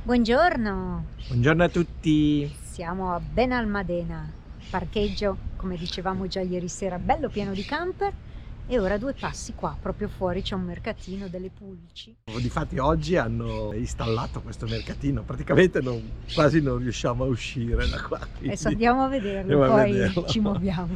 Buongiorno, Buongiorno a tutti. siamo a Benalmadena, parcheggio, come dicevamo già ieri sera, bello pieno di camper e ora a due passi qua, proprio fuori c'è un mercatino delle pulci. Difatti oggi hanno installato questo mercatino, praticamente quasi non riusciamo a uscire da qua. Adesso quindi andiamo a vederlo, andiamo a poi vederlo. ci muoviamo.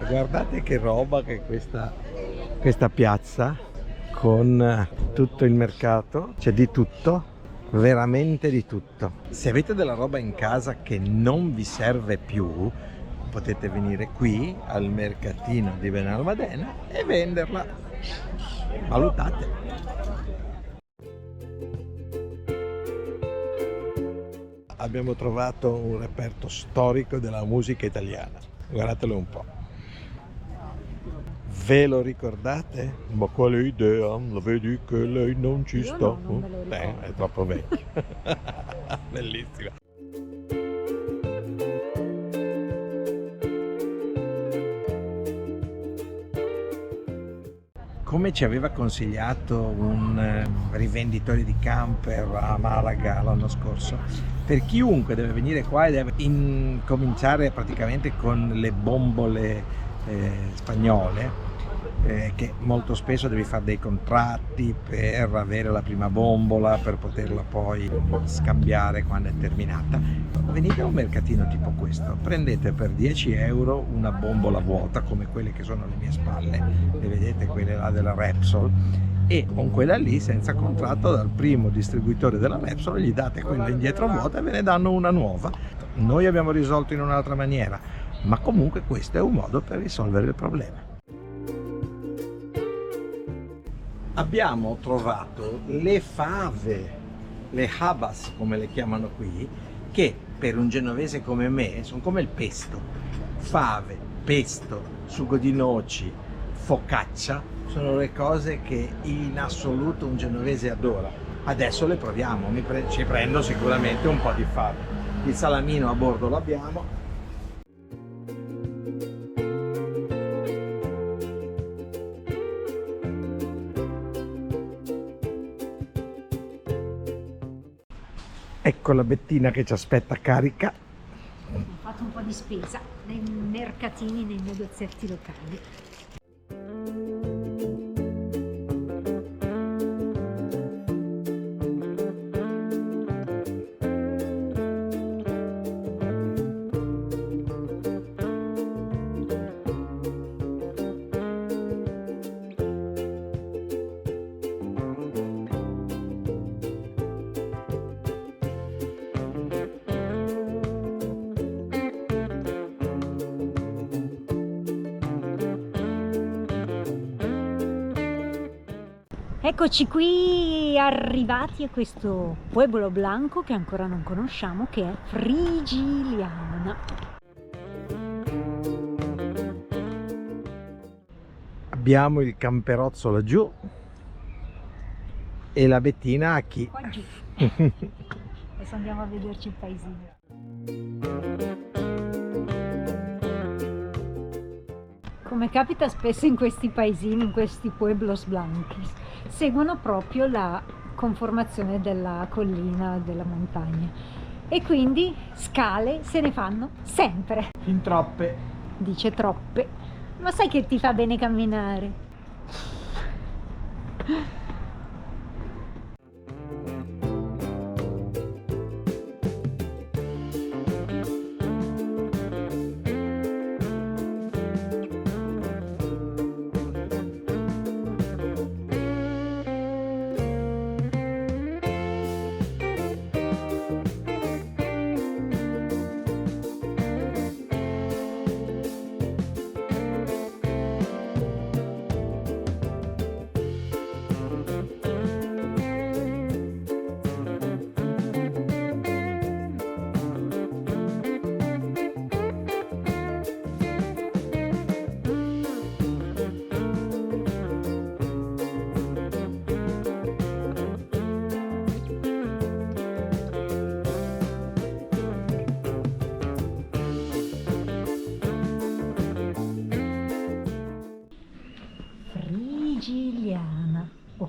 Guardate che roba che è questa piazza con tutto il mercato, c'è di tutto, veramente di tutto. Se avete della roba in casa che non vi serve più, potete venire qui al mercatino di Benalmadena e venderla. Valutate. Abbiamo trovato un reperto storico della musica italiana. Guardatelo un po'. Ve lo ricordate? Ma quale idea? La vedi che lei non ci Io sta? no, non me lo ricordo. È troppo vecchio. Bellissima. Come ci aveva consigliato un rivenditore di camper a Malaga l'anno scorso, per chiunque deve venire qua e deve incominciare praticamente con le bombole spagnole, che molto spesso devi fare dei contratti per avere la prima bombola, per poterla poi scambiare quando è terminata. Venite a un mercatino tipo questo, prendete per 10 euro una bombola vuota come quelle che sono alle mie spalle, le vedete, quelle là della Repsol, e con quella lì senza contratto dal primo distributore della Repsol gli date quella indietro vuota e ve ne danno una nuova. Noi abbiamo risolto in un'altra maniera, ma comunque questo è un modo per risolvere il problema. Abbiamo trovato le fave, le habas come le chiamano qui, che per un genovese come me sono come il pesto. Fave, pesto, sugo di noci, focaccia sono le cose che in assoluto un genovese adora. Adesso le proviamo, ci prendo sicuramente un po' di fave. Il salamino a bordo l'abbiamo. Ecco la Bettina che ci aspetta carica. Ho fatto un po' di spesa nei mercatini, nei negozietti locali. Eccoci qui arrivati a questo Pueblo Blanco che ancora non conosciamo, che è Frigiliana. Abbiamo il camperozzo laggiù e la Bettina a chi? Qua giù. Adesso andiamo a vederci il paesino. Come capita spesso in questi paesini, in questi pueblos blancos, seguono proprio la conformazione della collina, della montagna, e quindi scale se ne fanno sempre. Fin troppe. Dice troppe, ma sai che ti fa bene camminare?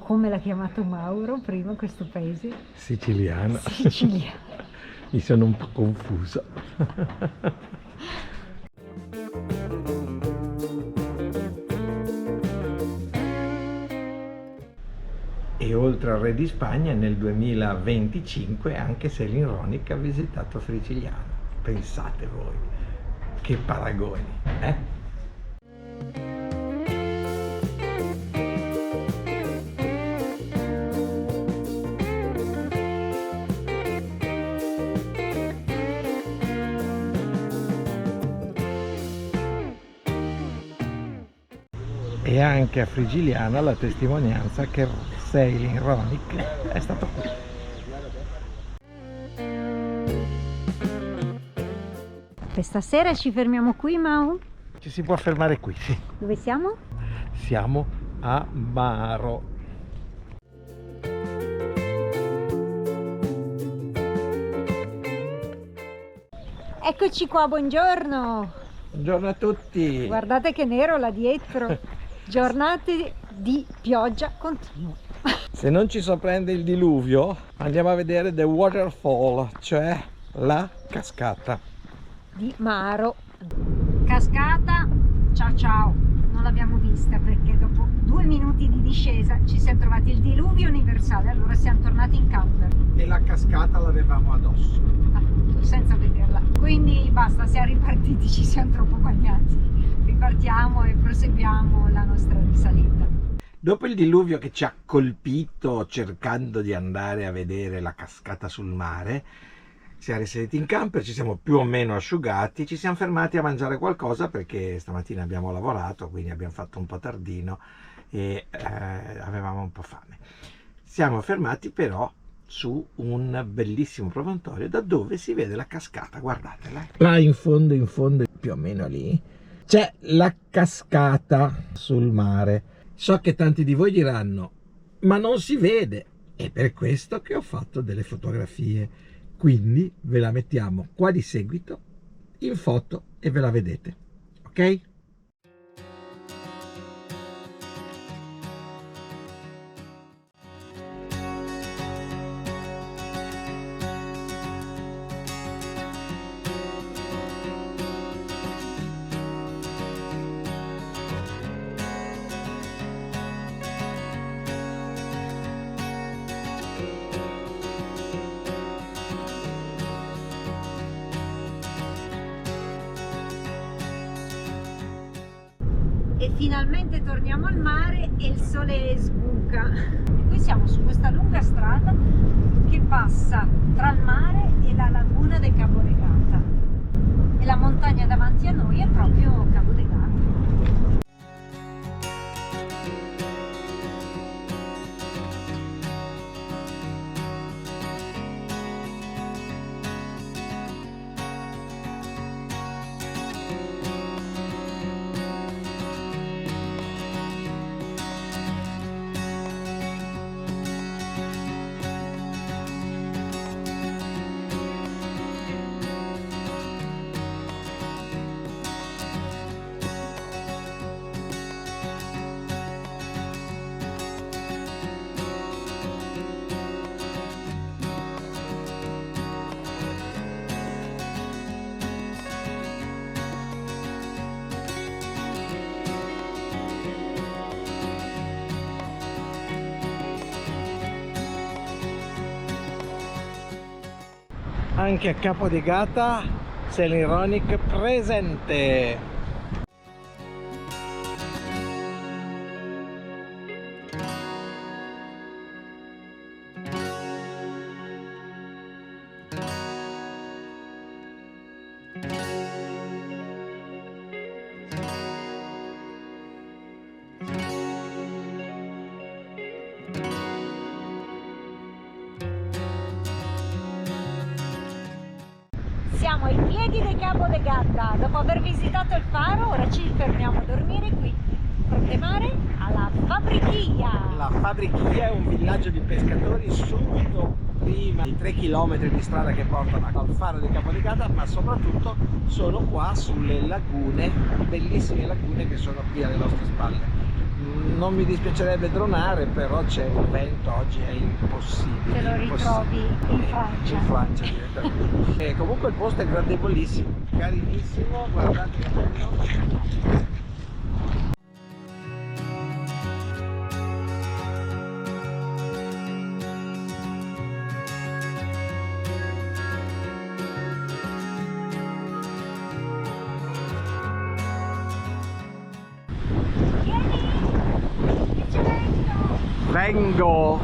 come l'ha chiamato Mauro prima questo paese? Siciliana. Sicilia. Mi sono un po' confuso. E oltre al Re di Spagna, nel 2025 anche Céline Ronick ha visitato Fricigliano. Pensate voi, che paragoni, eh? E anche a Frigigliana la testimonianza che Céline Ronick è stato qui. Questa sera ci fermiamo qui, Mau? Ci si può fermare qui, sì. Dove siamo? Siamo a Maro. Eccoci qua, buongiorno! Buongiorno a tutti! Guardate che nero là dietro! Giornate di pioggia continua. Se non ci sorprende il diluvio, andiamo a vedere The Waterfall, cioè la cascata di Maro. Cascata, ciao ciao, non l'abbiamo vista perché dopo 2 minuti di discesa ci siamo trovati il diluvio universale, allora siamo tornati in camper. E la cascata l'avevamo addosso. Appunto, senza vederla. Quindi basta, siamo ripartiti, ci siamo troppo bagnati. Ripartiamo e proseguiamo la nostra risalita. Dopo il diluvio che ci ha colpito cercando di andare a vedere la cascata sul mare, siamo risaliti in camper, ci siamo più o meno asciugati, ci siamo fermati a mangiare qualcosa perché stamattina abbiamo lavorato, quindi abbiamo fatto un po' tardino e avevamo un po' fame. Siamo fermati però su un bellissimo promontorio da dove si vede la cascata, guardatela. Là in fondo, più o meno lì, c'è la cascata sul mare. So che tanti di voi diranno, ma non si vede, è per questo che ho fatto delle fotografie, quindi ve la mettiamo qua di seguito in foto e ve la vedete, ok? E finalmente torniamo al mare e il sole sbuca. Qui siamo su questa lunga strada che passa tra il mare e la laguna del Cabo de Gata. E la montagna davanti a noi è proprio Cabo de Gata. Anche a Capo di Gata Céline Ronick presente. Siamo ai piedi del Cabo de Gata, dopo aver visitato il faro ora ci fermiamo a dormire qui, fronte mare, alla Fabrichia. La Fabrichia è un villaggio di pescatori subito prima di 3 km di strada che portano al faro del Cabo de Gata, ma soprattutto sono qua sulle lagune, bellissime lagune che sono qui alle nostre spalle. non mi dispiacerebbe dronare, però c'è il vento, oggi è impossibile. Te lo ritrovi in Francia. In Francia direttamente. E comunque il posto è gradevolissimo, carinissimo, guardate che bello. Vengo!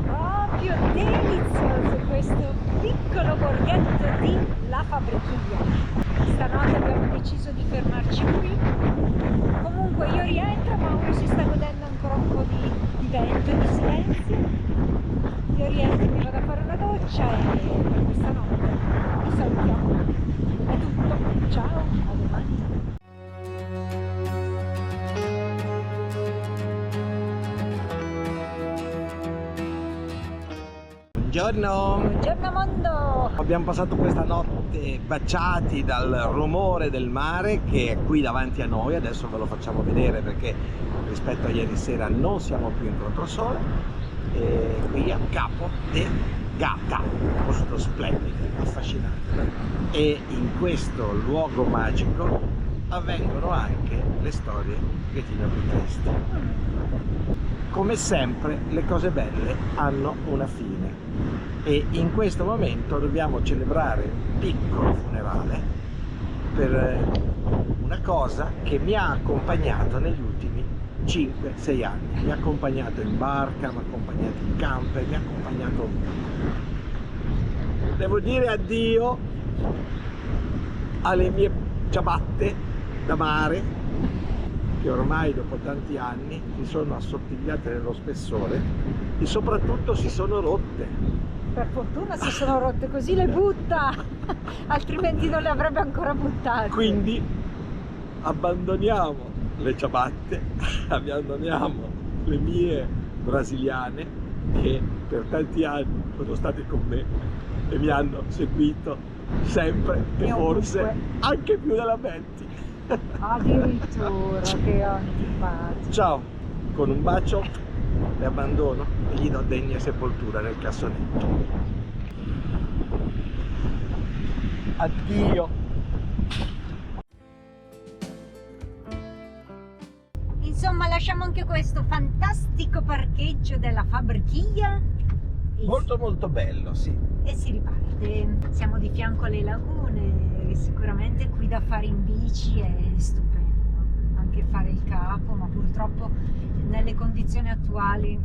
Proprio delizioso questo piccolo borghetto di La Fabbrichiglia. Stanotte abbiamo deciso di fermarci qui. Comunque io rientro, Mauro si sta godendo ancora un po' di vento e di silenzio. Io rientro, mi vado a fare una doccia e per questa notte vi salutiamo. È tutto, ciao, a domani. Buongiorno! Buongiorno mondo! Abbiamo passato questa notte baciati dal rumore del mare che è qui davanti a noi, adesso ve lo facciamo vedere perché rispetto a ieri sera non siamo più in controsole, e qui a Capo de Gata, un posto splendido, affascinante, e in questo luogo magico avvengono anche le storie un pochettino più tristi. Come sempre le cose belle hanno una fine e in questo momento dobbiamo celebrare un piccolo funerale per una cosa che mi ha accompagnato negli ultimi 5-6 anni. Mi ha accompagnato in barca, mi ha accompagnato in camper, mi ha accompagnato ovunque. Devo dire addio alle mie ciabatte da mare che ormai dopo tanti anni si sono assottigliate nello spessore e soprattutto si sono rotte. Per fortuna si sono rotte, così le butta, altrimenti non le avrebbe ancora buttate. Quindi abbandoniamo le ciabatte, abbandoniamo le mie brasiliane che per tanti anni sono state con me e mi hanno seguito sempre e forse anche più della Betty. Addirittura, che antipatico. Ciao, con un bacio le abbandono e gli do degna sepoltura nel cassonetto. Addio. Insomma, lasciamo anche questo fantastico parcheggio della Fabbrichiglia Molto molto bello, sì. e si riparte. Siamo di fianco alle lagune, sicuramente qui da fare in bici è stupendo, anche fare il capo, ma purtroppo nelle condizioni attuali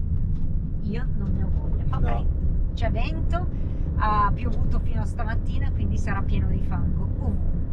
io non ne ho voglia. Fa freddo, c'è vento, ha piovuto fino a stamattina, quindi sarà pieno di fango ovunque.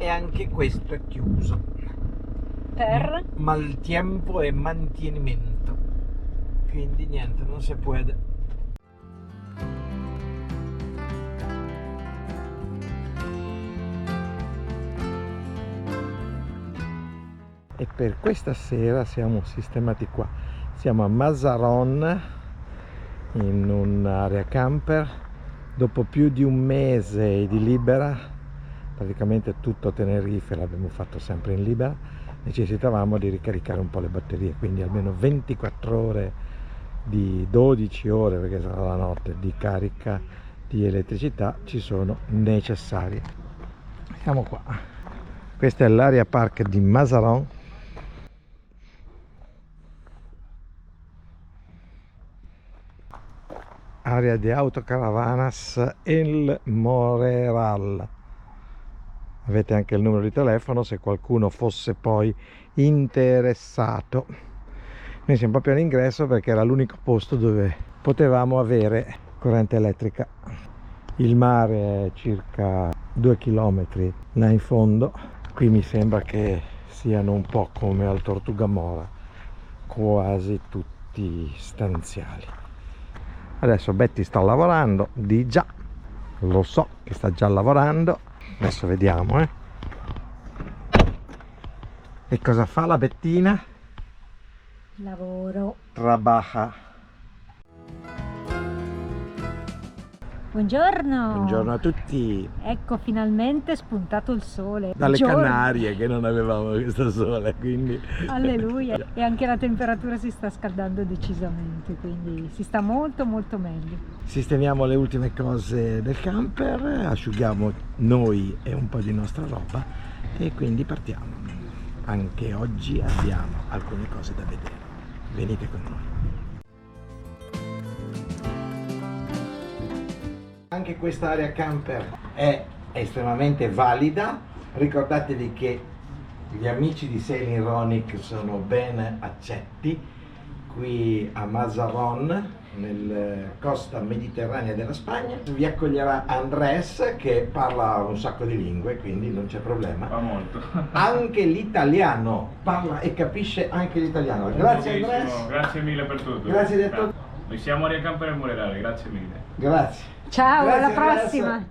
E anche questo è chiuso Per? maltempo e mantenimento, quindi niente, non si può. E per questa sera siamo sistemati qua, siamo a Mazaron in un'area camper dopo più di un mese di libera. Praticamente tutto Tenerife l'abbiamo fatto sempre in libera, necessitavamo di ricaricare un po' le batterie, quindi almeno 24 ore di 12 ore, perché sarà la notte, di carica di elettricità ci sono necessarie. Siamo qua, questa è l'area park di Mazaron. Area di autocaravanas El Moreral. Avete anche il numero di telefono se qualcuno fosse poi interessato. Noi siamo proprio all'ingresso perché era l'unico posto dove potevamo avere corrente elettrica. Il mare è circa 2 km là in fondo. Qui mi sembra che siano un po' come al Tortugamora, quasi tutti stanziali. Adesso Betty sta lavorando, di già, lo so che sta già lavorando. Adesso vediamo, E cosa fa la Bettina? Lavoro. Trabaja. Buongiorno. Buongiorno a tutti. Ecco, finalmente è spuntato il sole. Dalle Buongiorno. Canarie che non avevamo questo sole, quindi... Alleluia. E anche la temperatura si sta scaldando decisamente, quindi si sta molto molto meglio. Sistemiamo le ultime cose del camper, asciughiamo noi e un po' di nostra roba e quindi partiamo. Anche oggi abbiamo alcune cose da vedere. Venite con noi. Anche questa area camper è estremamente valida. Ricordatevi che gli amici di Sailing Ronic sono ben accetti qui a Mazarrón, nella costa mediterranea della Spagna. Vi accoglierà Andrés che parla un sacco di lingue, quindi non c'è problema. Va molto. Anche l'italiano, parla e capisce anche l'italiano. Grazie Andrés. Grazie mille per tutto. Grazie a tutti. Noi siamo Area Camper e Molerale, grazie mille. Grazie. Ciao, Grazie, alla Andrés. prossima!